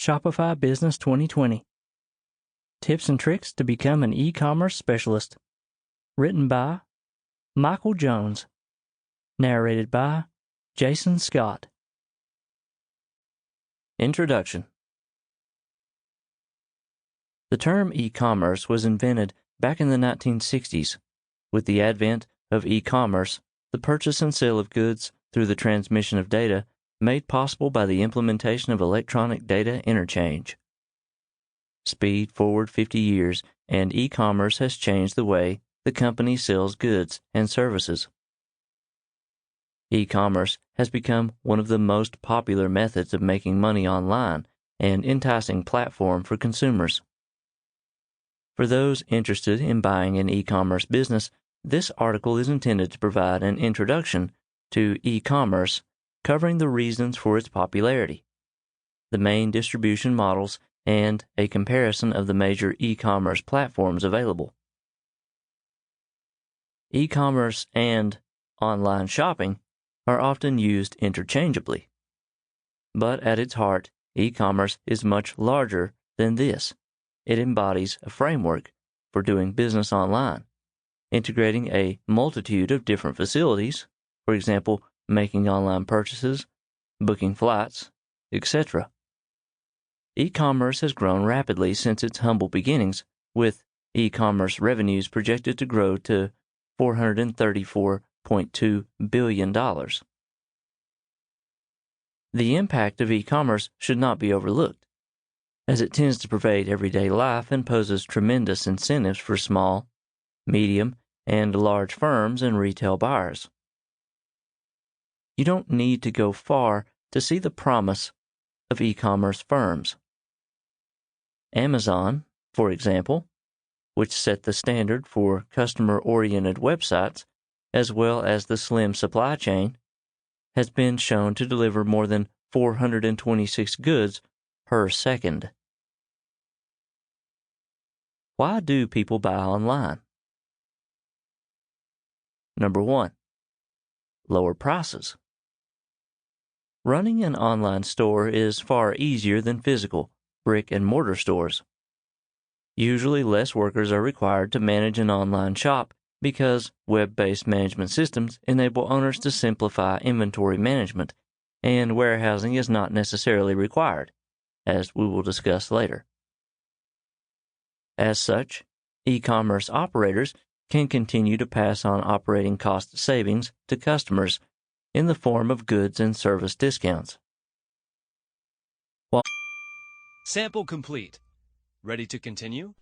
Shopify Business 2020. Tips and Tricks to Become an E-Commerce Specialist. Written by Michael Jones. Narrated by Jason Scott. Introduction. The term e-commerce was invented back in the 1960s. With the advent of e-commerce, the purchase and sale of goods through the transmission of data made possible by the implementation of electronic data interchange. Speed forward 50 years, and e-commerce has changed the way the company sells goods and services. E-commerce has become one of the most popular methods of making money online and enticing platform for consumers. For those interested in buying an e-commerce business, this article is intended to provide an introduction to e-commerce, covering the reasons for its popularity, the main distribution models, and a comparison of the major e-commerce platforms available. E-commerce and online shopping are often used interchangeably. But at its heart, e-commerce is much larger than this. It embodies a framework for doing business online, integrating a multitude of different facilities, for example, making online purchases, booking flights, etc. E-commerce has grown rapidly since its humble beginnings, with e-commerce revenues projected to grow to $434.2 billion. The impact of e-commerce should not be overlooked, as it tends to pervade everyday life and poses tremendous incentives for small, medium, and large firms and retail buyers. You don't need to go far to see the promise of e-commerce firms. Amazon, for example, which set the standard for customer-oriented websites, as well as the slim supply chain, has been shown to deliver more than 426 goods per second. Why do people buy online? Number 1. Lower prices. Running an online store is far easier than physical, brick-and-mortar stores. Usually less workers are required to manage an online shop because web-based management systems enable owners to simplify inventory management, and warehousing is not necessarily required, as we will discuss later. As such, e-commerce operators can continue to pass on operating cost savings to customers in the form of goods and service discounts. Sample complete. Ready to continue?